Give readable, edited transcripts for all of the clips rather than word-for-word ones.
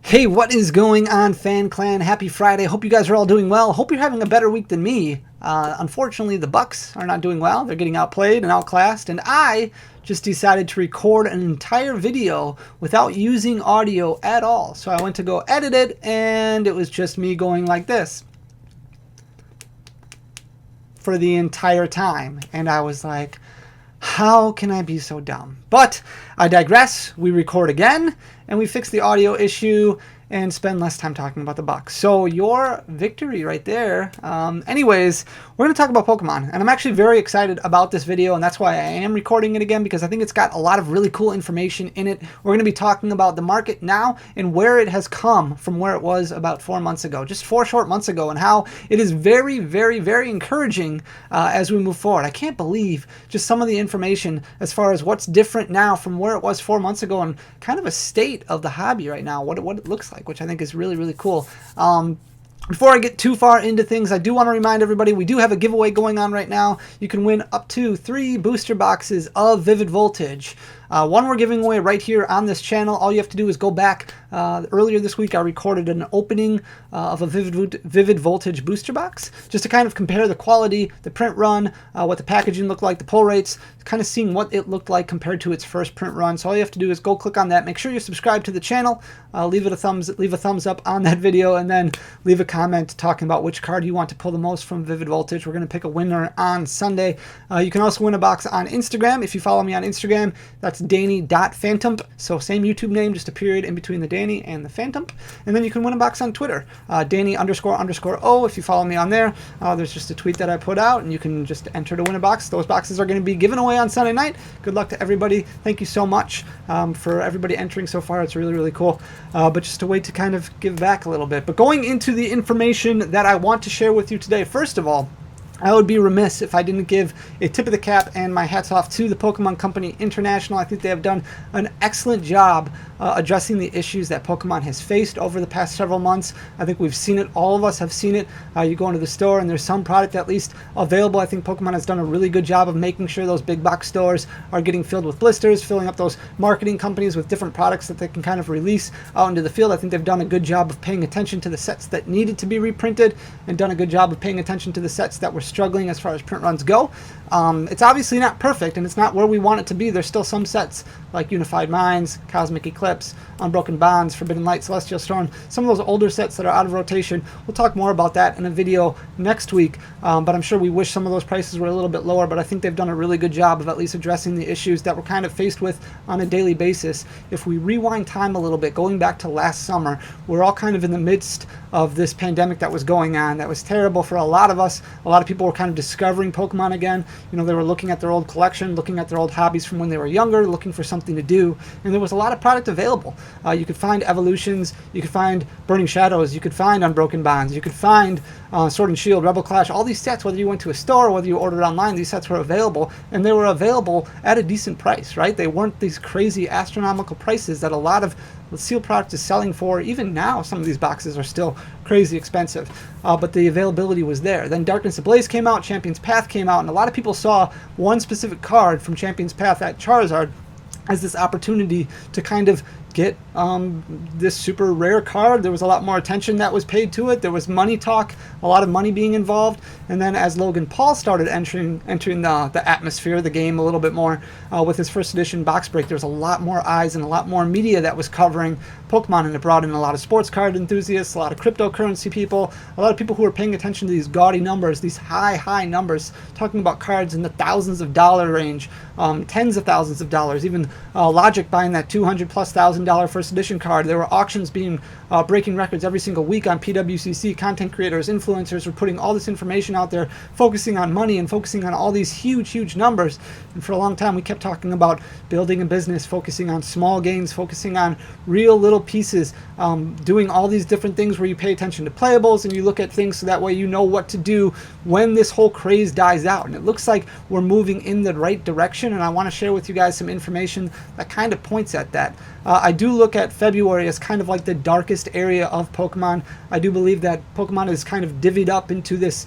Hey, what is going on, Fan Clan? Happy Friday. Hope you guys are all doing well. Hope you're having a better week than me. Unfortunately, the Bucks are not doing well. They're getting outplayed and outclassed, and I just decided to record an entire video without using audio at all. So I went to go edit it, and it was just me going like this for the entire time. And I was like, how can I be so dumb? But I digress. We record again, and we fix the audio issue and spend less time talking about the Bucks. So your victory right there. Anyways, we're going to talk about Pokemon, and I'm actually very excited about this video, and that's why I am recording it again, because I think it's got a lot of really cool information in it. We're going to be talking about the market now and where it has come from where it was about 4 months ago, just 4 short months ago, and how it is very, very, very encouraging as we move forward. I can't believe just some of the information as far as what's different now from where it was 4 months ago, and kind of a state of the hobby right now, what it looks like, which I think is really, really cool. Before I get too far into things, I do want to remind everybody we do have a giveaway going on right now. You can win up to 3 booster boxes of Vivid Voltage. One we're giving away right here on this channel. All you have to do is go back. Earlier this week I recorded an opening of a Vivid Voltage booster box, just to kind of compare the quality, the print run, what the packaging looked like, the pull rates, kind of seeing what it looked like compared to its first print run. So all you have to do is go click on that. Make sure you subscribe to the channel, leave a thumbs up on that video, and then leave a comment talking about which card you want to pull the most from Vivid Voltage. We're going to pick a winner on Sunday. You can also win a box on Instagram. If you follow me on Instagram, that's Danny.Phantom. So same YouTube name, just a period in between the Danny and the Phantom. And then you can win a box on Twitter, Danny__O. If you follow me on there, there's just a tweet that I put out, and you can just enter to win a box. Those boxes are going to be given away on Sunday night. Good luck to everybody. Thank you so much for everybody entering so far. It's really, really cool. But just a way to kind of give back a little bit. But going into the information that I want to share with you today, first of all, I would be remiss if I didn't give a tip of the cap and my hats off to the Pokemon Company International. I think they have done an excellent job addressing the issues that Pokemon has faced over the past several months. I think we've seen it. All of us have seen it. You go into the store and there's some product at least available. I think Pokemon has done a really good job of making sure those big box stores are getting filled with blisters, filling up those marketing companies with different products that they can kind of release out into the field. I think they've done a good job of paying attention to the sets that needed to be reprinted, and done a good job of paying attention to the sets that were struggling as far as print runs go. It's obviously not perfect, and it's not where we want it to be. There's still some sets like Unified Minds, Cosmic Eclipse, Unbroken Bonds, Forbidden Light, Celestial Storm, some of those older sets that are out of rotation. We'll talk more about that in a video next week, but I'm sure we wish some of those prices were a little bit lower, but I think they've done a really good job of at least addressing the issues that we're kind of faced with on a daily basis. If we rewind time a little bit, going back to last summer, we're all kind of in the midst of this pandemic that was going on. That was terrible for a lot of us. A lot of people were kind of discovering Pokemon again. You know, they were looking at their old collection, looking at their old hobbies from when they were younger, looking for something to do, and there was a lot of product available. You could find Evolutions, you could find Burning Shadows, you could find Unbroken Bonds, you could find Sword and Shield, Rebel Clash, all these sets, whether you went to a store or whether you ordered online, these sets were available, and they were available at a decent price, right? They weren't these crazy astronomical prices that a lot of sealed product is selling for. Even now, some of these boxes are still crazy expensive, but the availability was there. Then Darkness Ablaze came out, Champion's Path came out, and a lot of people saw one specific card from Champion's Path at Charizard as this opportunity to kind of get this super rare card. There was a lot more attention that was paid to it. There was money talk, a lot of money being involved. And then as Logan Paul started entering the atmosphere, the game a little bit more with his first edition box break, there was a lot more eyes and a lot more media that was covering Pokemon, and it brought in a lot of sports card enthusiasts, a lot of cryptocurrency people, a lot of people who were paying attention to these gaudy numbers, these high numbers, talking about cards in the thousands of dollar range, tens of thousands of dollars, even Logic buying that $200,000+ first edition card. There were auctions being breaking records every single week on PWCC. Content creators, influencers were putting all this information out there, focusing on money and focusing on all these huge numbers. And for a long time we kept talking about building a business, focusing on small gains, focusing on real little pieces, doing all these different things where you pay attention to playables and you look at things so that way you know what to do when this whole craze dies out. And it looks like we're moving in the right direction, and I want to share with you guys some information that kind of points at that. I do look at February as kind of like the darkest area of Pokemon. I do believe that Pokemon is kind of divvied up into this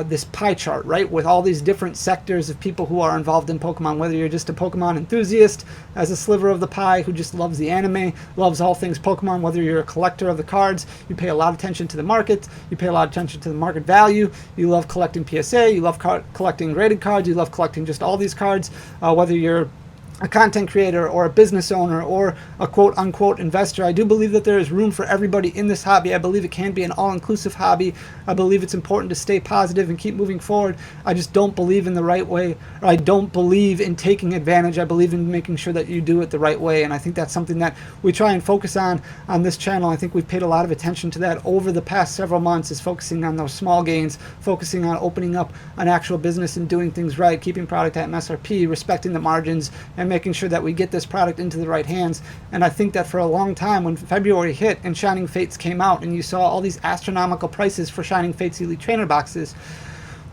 this pie chart, right, with all these different sectors of people who are involved in Pokemon, whether you're just a Pokemon enthusiast as a sliver of the pie who just loves the anime, loves all things Pokemon, whether you're a collector of the cards, you pay a lot of attention to the market, you pay a lot of attention to the market value, you love collecting PSA, you love collecting graded cards, you love collecting just all these cards, whether you're a content creator or a business owner or a quote unquote investor. I do believe that there is room for everybody in this hobby. I believe it can be an all-inclusive hobby. I believe it's important to stay positive and keep moving forward. I just don't believe in the right way, or I don't believe in taking advantage. I believe in making sure that you do it the right way, and I think that's something that we try and focus on this channel. I think we've paid a lot of attention to that over the past several months, is focusing on those small gains, focusing on opening up an actual business and doing things right, keeping product at MSRP, respecting the margins, and making sure that we get this product into the right hands. And I think that for a long time, when February hit and Shining Fates came out and you saw all these astronomical prices for Shining Fates Elite Trainer boxes,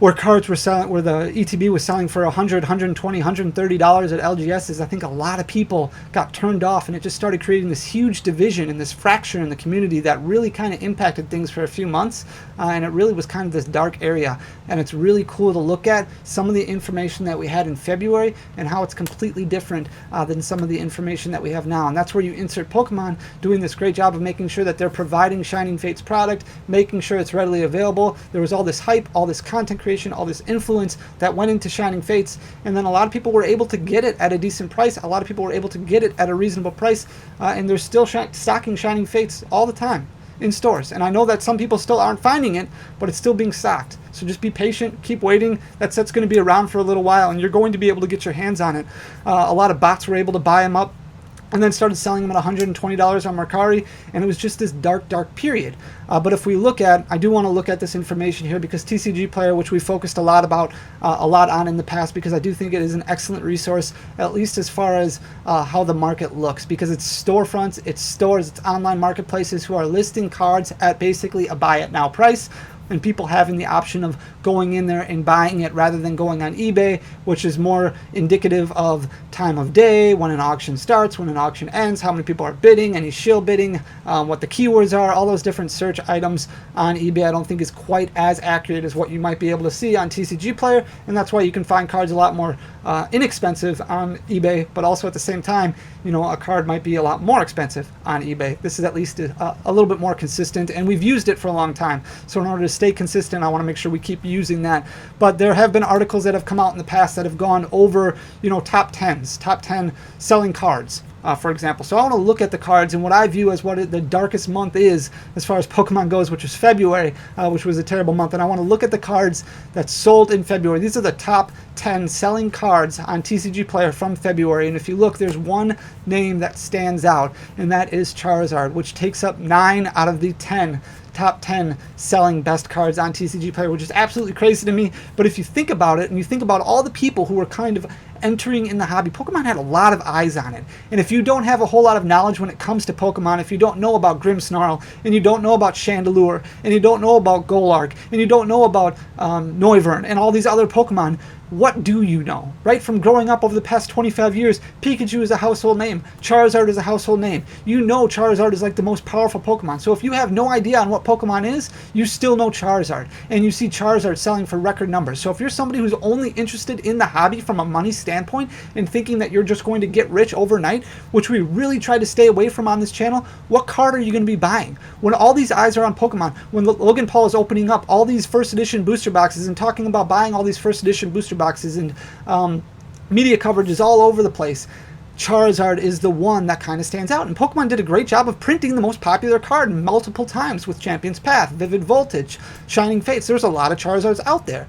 where cards were selling, where the ETB was selling for $100, $120, $130 at LGSs, I think a lot of people got turned off, and it just started creating this huge division and this fracture in the community that really kind of impacted things for a few months, and it really was kind of this dark area. And it's really cool to look at some of the information that we had in February and how it's completely different than some of the information that we have now. And that's where you insert Pokemon doing this great job of making sure that they're providing Shining Fates product, making sure it's readily available. There was all this hype, all this content creation, all this influence that went into Shining Fates, and then a lot of people were able to get it at a decent price. A lot of people were able to get it at a reasonable price, and they're still stocking Shining Fates all the time in stores. And I know that some people still aren't finding it, but it's still being stocked. So just be patient, keep waiting. That set's going to be around for a little while, and you're going to be able to get your hands on it. A lot of bots were able to buy them up and then started selling them at $120 on Mercari, and it was just this dark period. But if we look at, I do want to look at this information here, because TCGPlayer, which we focused a lot on in the past, because I do think it is an excellent resource, at least as far as how the market looks, because it's storefronts, it's stores, it's online marketplaces who are listing cards at basically a buy it now price, and people having the option of going in there and buying it rather than going on eBay, which is more indicative of time of day, when an auction starts, when an auction ends, how many people are bidding, any shill bidding, what the keywords are, all those different search items on eBay. I don't think is quite as accurate as what you might be able to see on TCGPlayer, and that's why you can find cards a lot more inexpensive on eBay, but also at the same time, you know, a card might be a lot more expensive on eBay. This is at least a little bit more consistent, and we've used it for a long time. So in order to stay consistent, I want to make sure we keep using that. But there have been articles that have come out in the past that have gone over, you know, top 10 selling cards, for example. So I want to look at the cards and what I view as what the darkest month is as far as Pokemon goes, which is February, which was a terrible month. And I want to look at the cards that sold in February. These are the top 10 selling cards on TCGPlayer from February. And if you look, there's one name that stands out, and that is Charizard, which takes up 9 out of the top 10 selling best cards on TCGPlayer, which is absolutely crazy to me. But if you think about it, and you think about all the people who were kind of entering in the hobby, Pokemon had a lot of eyes on it. And if you don't have a whole lot of knowledge when it comes to Pokemon, if you don't know about Grimmsnarl, and you don't know about Chandelure, and you don't know about Golurk, and you don't know about Noivern, and all these other Pokemon, what do you know? Right? From growing up over the past 25 years, Pikachu is a household name. Charizard is a household name. You know Charizard is like the most powerful Pokemon. So if you have no idea on what Pokemon is, you still know Charizard. And you see Charizard selling for record numbers. So if you're somebody who's only interested in the hobby from a money standpoint and thinking that you're just going to get rich overnight, which we really try to stay away from on this channel, what card are you going to be buying? When all these eyes are on Pokemon, when Logan Paul is opening up all these first edition booster boxes and talking about buying all these first edition booster boxes, and media coverage is all over the place, Charizard is the one that kind of stands out. And Pokemon did a great job of printing the most popular card multiple times with Champion's Path, Vivid Voltage, Shining Fates. There's a lot of Charizards out there.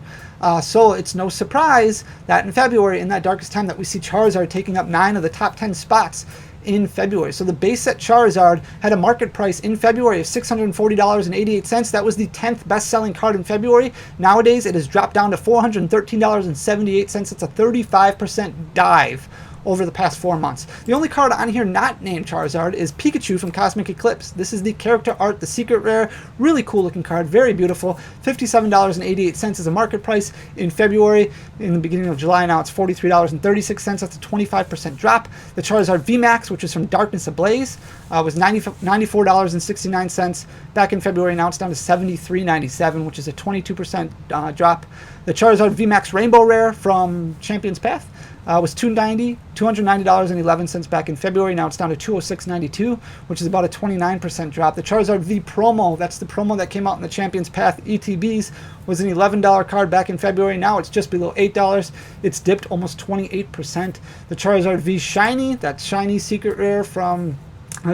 So it's no surprise that in February, in that darkest time, that we see Charizard taking up 9 of the top 10 spots in February. So the base set Charizard had a market price in February of $640.88. That was the 10th best-selling card in February. Nowadays, it has dropped down to $413.78. It's a 35% dive over the past 4 months. The only card on here not named Charizard is Pikachu from Cosmic Eclipse. This is the character art, the secret rare, really cool looking card, very beautiful. $57.88 is the market price in February. In the beginning of July now it's $43.36. That's a 25% drop. The Charizard VMAX, which is from Darkness Ablaze, was $94.69 back in February. Now it's down to $73.97, which is a 22% drop. The Charizard VMAX Rainbow Rare from Champion's Path was $290.11 back in February. Now it's down to $206.92, which is about a 29% drop. The Charizard V Promo, that's the promo that came out in the Champion's Path ETBs, was an $11 card back in February. Now it's just below $8. It's dipped almost 28%. The Charizard V Shiny, that shiny secret rare from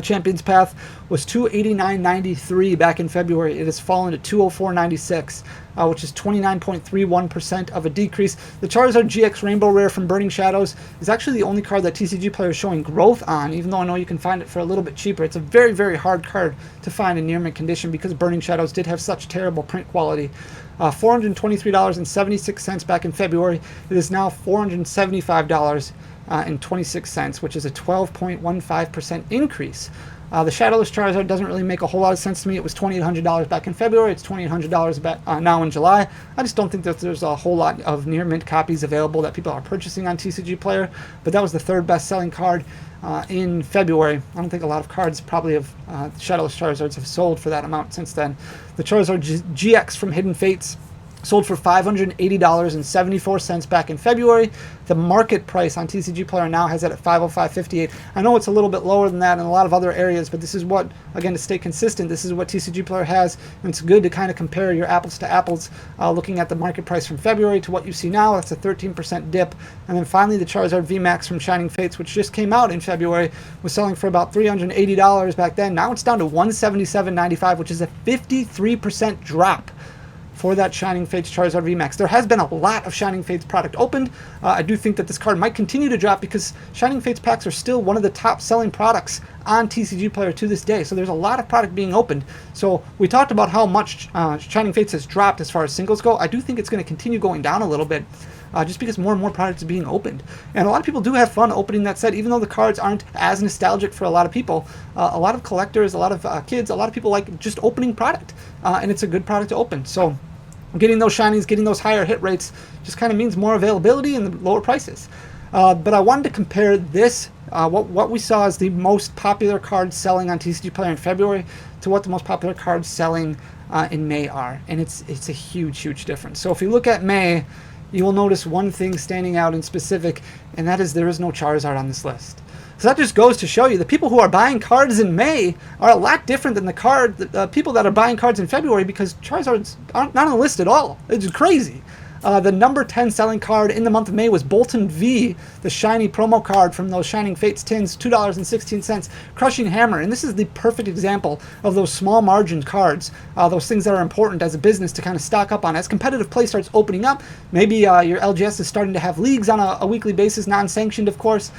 Champion's Path, was $289.93 back in February. It has fallen to $204.96, which is 29.31% of a decrease. The Charizard GX Rainbow Rare from Burning Shadows is actually the only card that TCGPlayer is showing growth on, even though I know you can find it for a little bit cheaper. It's a very, very hard card to find in near mint condition because Burning Shadows did have such terrible print quality. $423.76 back in February. It is now $475.26, which is a 12.15% increase. The Shadowless Charizard doesn't really make a whole lot of sense to me. It was $2,800 back in February. It's $2,800 now in July. I just don't think that there's a whole lot of near mint copies available that people are purchasing on TCGPlayer. But that was the third best selling card in February. I don't think a lot of cards probably of Shadowless Charizards have sold for that amount since then. The Charizard GX from Hidden Fates sold for $580.74 back in February. The market price on TCGPlayer now has it at $505.58. I know it's a little bit lower than that in a lot of other areas, but this is what, again, to stay consistent, this is what TCGPlayer has, and it's good to kind of compare your apples to apples, looking at the market price from February to what you see now. That's a 13% dip. And then finally, the Charizard VMAX from Shining Fates, which just came out in February, was selling for about $380 back then. Now it's down to $177.95, which is a 53% drop for that Shining Fates Charizard VMAX. There has been a lot of Shining Fates product opened. I do think that this card might continue to drop because Shining Fates packs are still one of the top selling products on TCGPlayer to this day. So there's a lot of product being opened. So we talked about how much Shining Fates has dropped as far as singles go. I do think it's going to continue going down a little bit. Just because more and more products are being opened. And a lot of people do have fun opening that set, even though the cards aren't as nostalgic for a lot of people. A lot of collectors, a lot of kids, a lot of people like just opening product. And it's a good product to open. So getting those shinies, getting those higher hit rates just kind of means more availability and lower prices. But I wanted to compare this, what we saw as the most popular cards selling on TCGPlayer in February to what the most popular cards selling in May are. And it's a huge, huge difference. So if you look at May, you will notice one thing standing out in specific, and that is there is no Charizard on this list. So that just goes to show you the people who are buying cards in May are a lot different than the people that are buying cards in February, because Charizards aren't not on the list at all. It's crazy. The number 10 selling card in the month of May was Bolton V, the shiny promo card from those Shining Fates tins, $2.16, Crushing Hammer. And this is the perfect example of those small margin cards, those things that are important as a business to kind of stock up on. As competitive play starts opening up, maybe your LGS is starting to have leagues on a weekly basis, non-sanctioned, of course.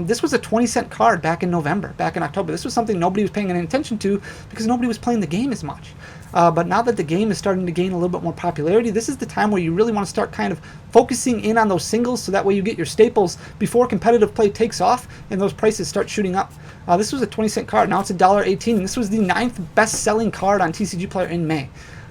This was a 20-cent card back in November, back in October. This was something nobody was paying any attention to because nobody was playing the game as much. But now that the game is starting to gain a little bit more popularity, this is the time where you really want to start kind of focusing in on those singles, so that way you get your staples before competitive play takes off and those prices start shooting up. This was a 20-cent card. Now it's $1.18, and this was the 9th best-selling card on TCGPlayer in May.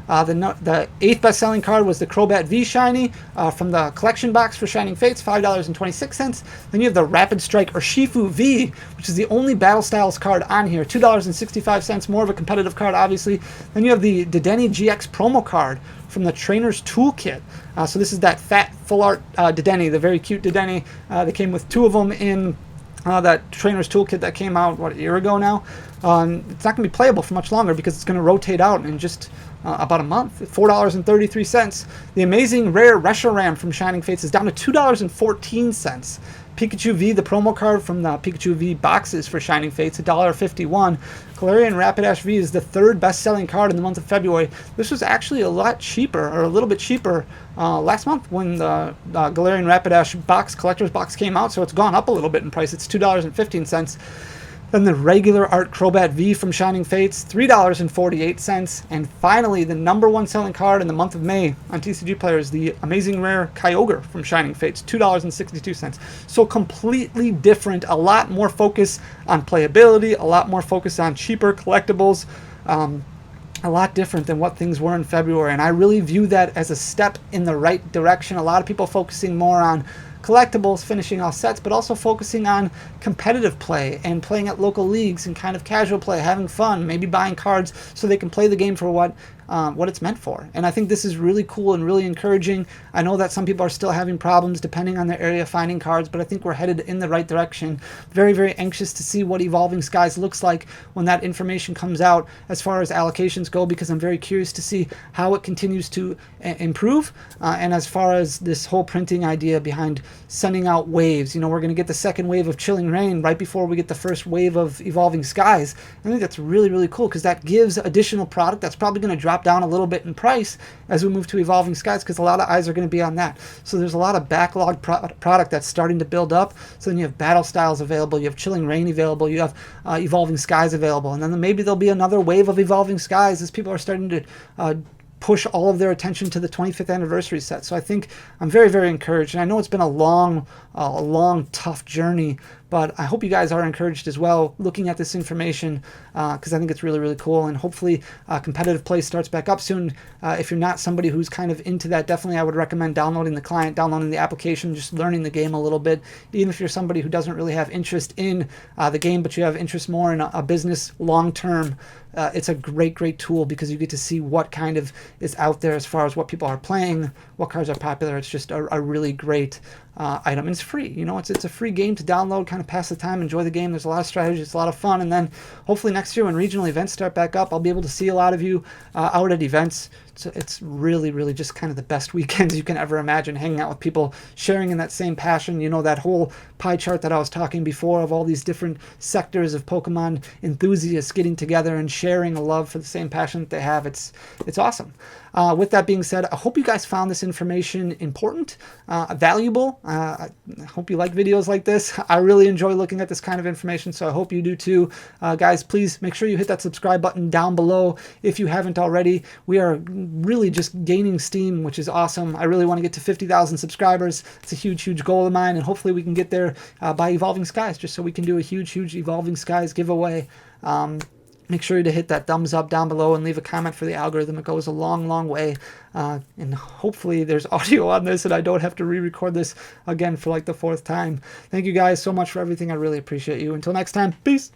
The 8th best-selling card was the Crobat V Shiny from the collection box for Shining Fates, $5.26. Then you have the Rapid Strike Urshifu V, which is the only Battle Styles card on here, $2.65, more of a competitive card, obviously. Then you have the Dedenne GX promo card from the Trainer's Toolkit. So this is that fat, full art Dedenne, the very cute Dedenne. They came with 2 of them in that Trainer's Toolkit that came out, a year ago now. It's not going to be playable for much longer because it's going to rotate out in just about a month. $4.33. The amazing rare Reshiram from Shining Fates is down to $2.14. Pikachu V, the promo card from the Pikachu V boxes for Shining Fates, $1.51. Galarian Rapidash V is the 3rd best-selling card in the month of February. This was actually a lot cheaper, or a little bit cheaper, last month when the Galarian Rapidash collector's box came out, so it's gone up a little bit in price. It's $2.15. Then the regular Art Crobat V from Shining Fates, $3.48. And finally, the #1 selling card in the month of May on TCGPlayer is the Amazing Rare Kyogre from Shining Fates, $2.62. So completely different, a lot more focus on playability, a lot more focus on cheaper collectibles, a lot different than what things were in February. And I really view that as a step in the right direction. A lot of people focusing more on collectibles, finishing off sets, but also focusing on competitive play and playing at local leagues and kind of casual play, having fun, maybe buying cards so they can play the game for what it's meant for. And I think this is really cool and really encouraging. I know that some people are still having problems depending on their area finding cards, but I think we're headed in the right direction. Very, very anxious to see what Evolving Skies looks like when that information comes out as far as allocations go, because I'm very curious to see how it continues to improve. And as far as this whole printing idea behind sending out waves, we're going to get the second wave of Chilling Rain right before we get the first wave of Evolving Skies. I think that's really, really cool, because that gives additional product that's probably going to drop down a little bit in price as we move to Evolving Skies, because a lot of eyes are going to be on that. So there's a lot of backlog product that's starting to build up. So then you have Battle Styles available, you have Chilling Rain available, you have Evolving Skies available, and then maybe there'll be another wave of Evolving Skies as people are starting to push all of their attention to the 25th anniversary set. So I think I'm very, very encouraged. And I know it's been a long, tough journey, but I hope you guys are encouraged as well looking at this information, because I think it's really, really cool. And hopefully competitive play starts back up soon. If you're not somebody who's kind of into that, definitely I would recommend downloading the client, downloading the application, just learning the game a little bit. Even if you're somebody who doesn't really have interest in the game, but you have interest more in a business long-term, it's a great, great tool, because you get to see what kind of is out there as far as what people are playing, what cards are popular. It's just a really great item. And it's free. It's a free game to download, kind of pass the time, enjoy the game. There's a lot of strategy. It's a lot of fun. And then hopefully next year when regional events start back up, I'll be able to see a lot of you out at events. So it's really, really just kind of the best weekends you can ever imagine, hanging out with people, sharing in that same passion. That whole pie chart that I was talking before of all these different sectors of Pokemon enthusiasts getting together and sharing a love for the same passion that they have. It's awesome. With that being said, I hope you guys found this information important, valuable. I hope you like videos like this. I really enjoy looking at this kind of information, so I hope you do too. Guys, please make sure you hit that subscribe button down below if you haven't already. We are really just gaining steam, which is awesome. I really want to get to 50,000 subscribers. It's a huge, huge goal of mine, and hopefully we can get there by Evolving Skies, just so we can do a huge, huge Evolving Skies giveaway. Make sure to hit that thumbs up down below and leave a comment for the algorithm. It goes a long, long way. And hopefully there's audio on this and I don't have to re-record this again for like the 4th time. Thank you guys so much for everything. I really appreciate you. Until next time, peace.